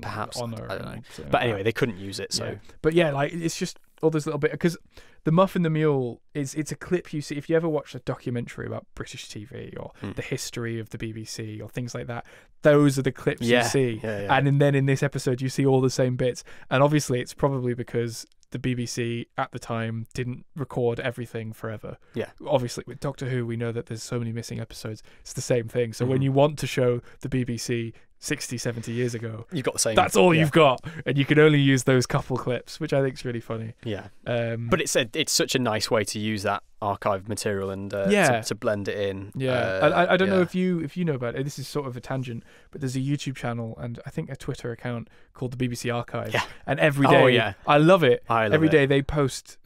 perhaps. honor. I don't know. But anyway, they couldn't use it. So, but yeah, like it's just all this little bit, because the Muffin the Mule it's a clip you see if you ever watch a documentary about British TV or the history of the BBC or things like that. Those are the clips you see, and then in this episode you see all the same bits. And obviously, it's probably because the BBC at the time didn't record everything forever. Yeah. Obviously, with Doctor Who, we know that there's so many missing episodes. It's the same thing. So when you want to show the BBC 60, 70 years ago, you've got the same. That's all you've got, and you can only use those couple clips, which I think is really funny. Yeah. But it's such a nice way to use that archive material and to blend it in. Yeah. I don't know if you know about it. This is sort of a tangent, but there's a YouTube channel and I think a Twitter account called the BBC Archive. Yeah. And every day, I love it. Every day they post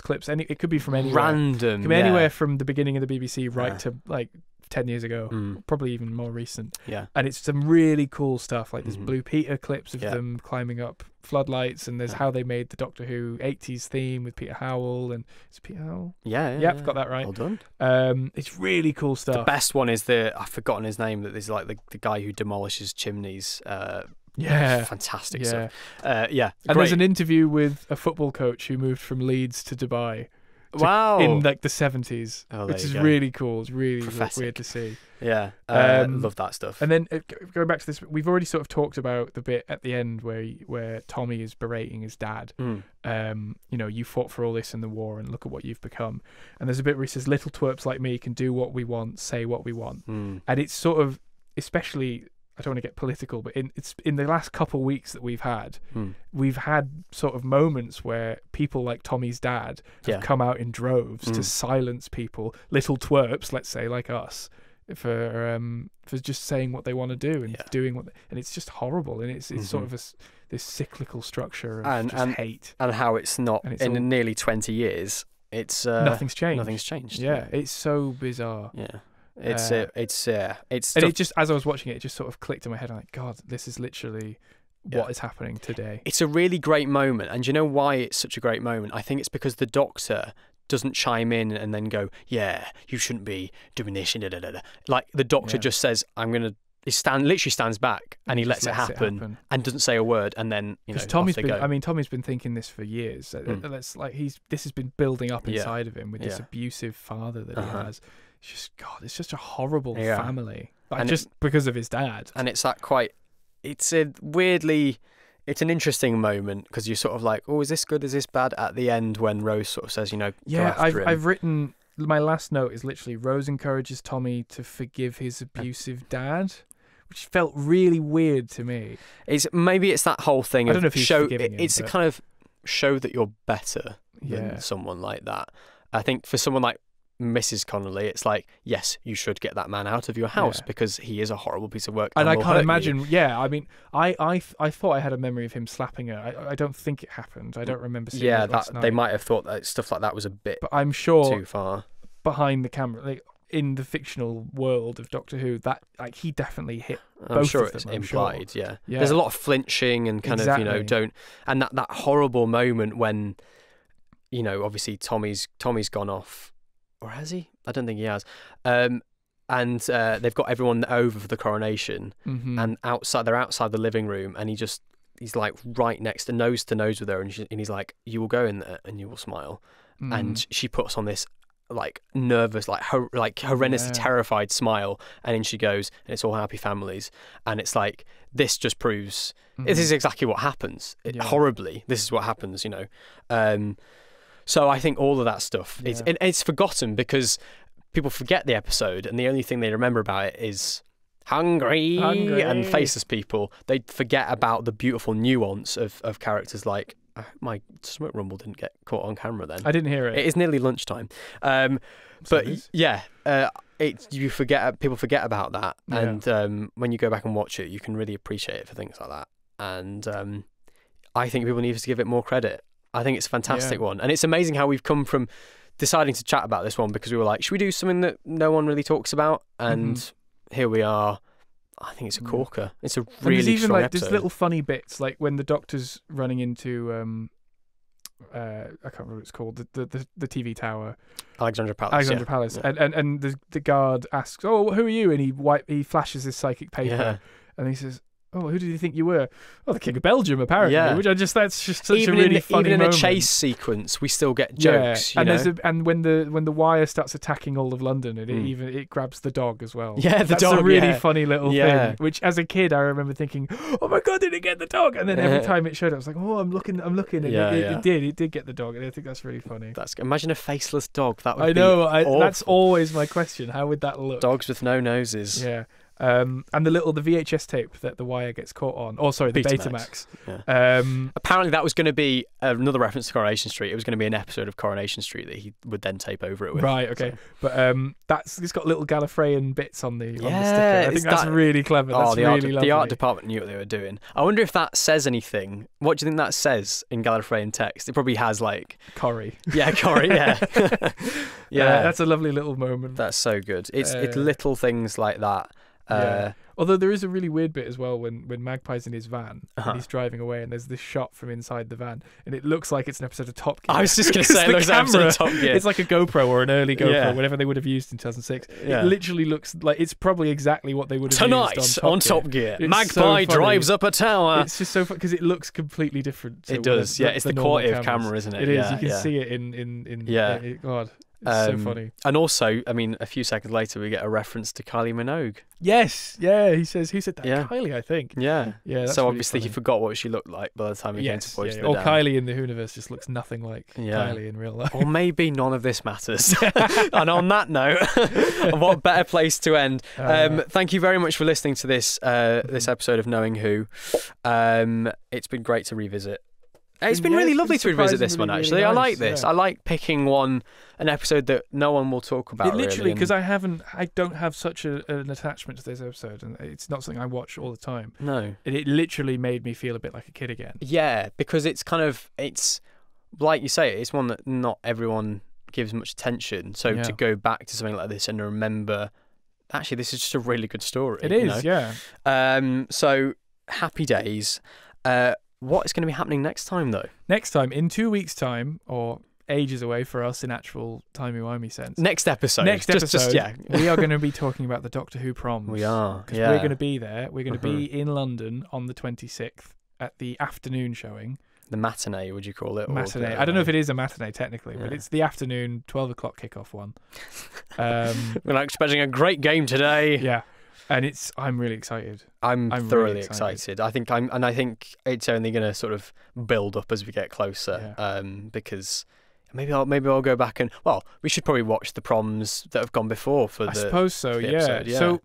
clips. It could be from anywhere. Random. It could be anywhere from the beginning of the BBC right to like 10 years ago, probably even more recent. Yeah. And it's some really cool stuff. Like there's Blue Peter clips of them climbing up floodlights, and there's how they made the Doctor Who 80s theme with Peter Howell. And it's Peter Howell? Yeah, I've got that right. Well done. It's really cool stuff. The best one is I've forgotten his name, that there's like the guy who demolishes chimneys. Fantastic stuff. And great. There's an interview with a football coach who moved from Leeds to Dubai. Wow. In like the 70s, which is really cool. It's really weird to see. Yeah. Love that stuff. And then going back to this, we've already sort of talked about the bit at the end where Tommy is berating his dad. You know, you fought for all this in the war and look at what you've become. And there's a bit where he says, little twerps like me can do what we want, say what we want. And it's sort of, especially, I don't want to get political, but in the last couple weeks that we've had sort of moments where people like Tommy's dad have come out in droves to silence people, little twerps, let's say, like us, for just saying what they want to do and doing and it's just horrible, and it's sort of this cyclical structure of just hate, and how it's not in nearly 20 years. It's nothing's changed. Nothing's changed. Yeah, it's so bizarre. Yeah. It's and it just, as I was watching it just sort of clicked in my head. I'm like, God, this is literally what is happening today. It's a really great moment, and you know why it's such a great moment? I think it's because the Doctor doesn't chime in and then go, "Yeah, you shouldn't be doing this." Like the Doctor just says, "I'm gonna." He literally stands back and he lets it happen and doesn't say a word, and then Tommy's been thinking this for years. That's like this has been building up inside of him with this abusive father that he has. It's just, God, it's such a horrible family. Like, just because of his dad. And it's it's an interesting moment, because you're sort of like, oh, is this good? Is this bad? At the end, when Rose sort of says, go after him. I've written, my last note is literally, Rose encourages Tommy to forgive his abusive dad, which felt really weird to me. Maybe it's that whole thing of I don't know if he's forgiving him, it's a kind of show that you're better. than someone like that. I think for someone like Mrs. Connolly, it's like, yes, you should get that man out of your house because he is a horrible piece of work. And I can't imagine. Yeah, I mean, I thought I had a memory of him slapping her. I don't think it happened. I don't remember seeing it last night. They might have thought that stuff like that was a bit, but I'm sure too far behind the camera, like in the fictional world of Doctor Who, that like he definitely hit. I'm sure both of it's them, implied. Sure. Yeah, Yeah. There's a lot of flinching and kind of and that horrible moment when, obviously Tommy's gone off. Or has he? I don't think he has. And they've got everyone over for the coronation, and they're outside the living room, and he's like right next to nose with her, and he's like, "You will go in there and you will smile," and she puts on this like nervous, like horrendously terrified smile, and then she goes, and it's all happy families, and it's like this just proves this is exactly what happens. Horribly, this is what happens. So I think all of that stuff it's forgotten because people forget the episode, and the only thing they remember about it is hungry and faceless people. They forget about the beautiful nuance of characters like my smoke rumble didn't get caught on camera then. I didn't hear it. It is nearly lunchtime. But people forget about that, and when you go back and watch it, you can really appreciate it for things like that. And I think people need to give it more credit. I think it's a fantastic one. And it's amazing how we've come from deciding to chat about this one because we were like, should we do something that no one really talks about? And here we are. I think it's a corker. It's a really strong episode. There's little funny bits, like when the Doctor's running into, I can't remember what it's called, the TV tower. Alexandra Palace. And the guard asks, "Oh, who are you?" And he flashes his psychic paper. And he says, "Oh, who did you think you were?" "Oh, the King of Belgium, apparently." Yeah. Which that's just such a really funny moment. Even in a chase sequence, we still get jokes. Yeah. And when the wire starts attacking all of London, it grabs the dog as well. Yeah, that's dog. A really funny little thing. Which, as a kid, I remember thinking, "Oh my god, did it get the dog?" And then every time it showed, I was like, "Oh, I'm looking." And it did get the dog, and I think that's really funny. Imagine a faceless dog. That would that's always my question. How would that look? Dogs with no noses. Yeah. And the VHS tape that the wire gets caught on. Oh, sorry, the Betamax. Yeah. Apparently, that was going to be another reference to Coronation Street. It was going to be an episode of Coronation Street that he would then tape over it with. Right. Okay. So. But it's got little Gallifreyan bits on the sticker. I think that's really clever. That's really lovely. The art department knew what they were doing. I wonder if that says anything. What do you think that says in Gallifreyan text? It probably has like Corrie. Yeah, Corrie. Yeah. Yeah. That's a lovely little moment. That's so good. It's little things like that. Although there is a really weird bit as well when Magpie's in his van and he's driving away, and there's this shot from inside the van, and it looks like it's an episode of Top Gear. I was just going to say, it looks like an episode of Top Gear. It's like a GoPro or an early GoPro, whatever they would have used in 2006. It literally looks like it's probably exactly what they would have used on Top Gear. Magpie drives up a tower. It's just so fun because it looks completely different. It does. It's the quality of camera, isn't it? It is. You can see it in God. It's so funny. And also, I mean, a few seconds later, we get a reference to Kylie Minogue. Yes, who said that? Yeah. Kylie, I think. Yeah. That's so really obviously funny. he forgot what she looked like by the time he came to Poison the Dam. Kylie in the Whoniverse just looks nothing like Kylie in real life. Or maybe none of this matters. And on that note, what better place to end? Thank you very much for listening to this episode of Knowing Who. It's been great to revisit. It's been really lovely to revisit this one, actually. Really nice, I like this. I like picking an episode that no one will talk about. Literally, because I don't have such an attachment to this episode, and it's not something I watch all the time. No. It literally made me feel a bit like a kid again. Yeah, because it's like you say, it's one that not everyone gives much attention. So to go back to something like this and remember, actually, this is just a really good story. It is, So happy days. What is going to be happening next time, though? Next time, in 2 weeks' time, or ages away for us in actual timey-wimey sense. Next episode. We are going to be talking about the Doctor Who proms. We are, because we're going to be there. We're going to be in London on the 26th at the afternoon showing. The matinee, would you call it? Matinee. I don't know if it is a matinee technically, but it's the afternoon, 12 o'clock kickoff one. We're expecting a great game today. Yeah. And I'm really excited. I'm thoroughly really excited. I think it's only going to sort of build up as we get closer. Because maybe I'll go back and we should probably watch the proms that have gone before for the. I suppose so. Episode, So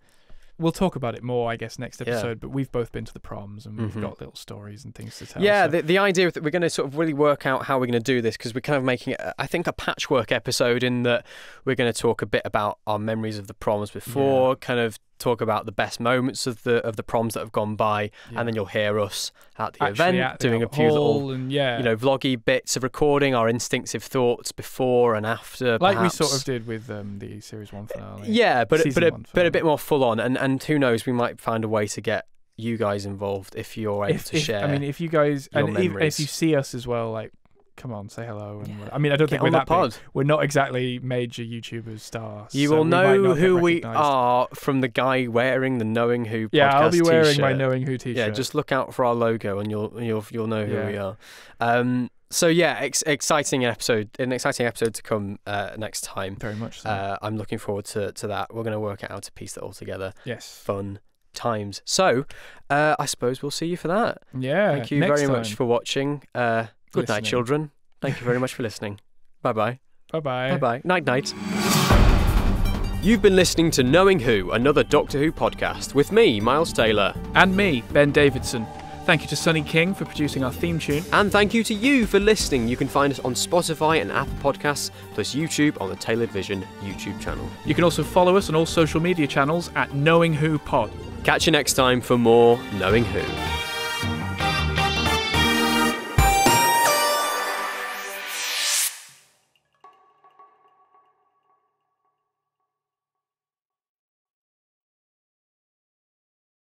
we'll talk about it more, I guess, next episode. But we've both been to the proms and we've got little stories and things to tell. Yeah, so. the idea that we're going to sort of really work out how we're going to do this, because we're kind of making it, I think, a patchwork episode in that we're going to talk a bit about our memories of the proms before, kind of talk about the best moments of the proms that have gone by, and then you'll hear us at the event doing a few little vloggy bits of recording our instinctive thoughts before and after, like perhaps. we sort of did with the series 1 finale. Yeah, but a bit more full on, and who knows, we might find a way to get you guys involved if you're able to share. I mean, if you guys if you see us as well, like, come on, say hello. And I mean, I don't think we're that big. We're not exactly major YouTubers stars. You will know who we are from the guy wearing the Knowing Who podcast Yeah, I'll be wearing t-shirt. my Knowing Who t-shirt. Yeah, just look out for our logo and you'll know who we are. So yeah, exciting episode to come next time. Very much so. I'm looking forward to that. We're going to work out how to piece that all together. Yes. Fun times. So I suppose we'll see you for that. Yeah. Thank you very much for watching. Good night, children. Thank you very much for listening. Bye-bye. Bye-bye. Bye-bye. Night-night. You've been listening to Knowing Who, another Doctor Who podcast, with me, Miles Taylor. And me, Ben Davidson. Thank you to Sonny King for producing our theme tune. And thank you to you for listening. You can find us on Spotify and Apple Podcasts, plus YouTube on the Tailored Vision YouTube channel. You can also follow us on all social media channels at Knowing Who Pod. Catch you next time for more Knowing Who.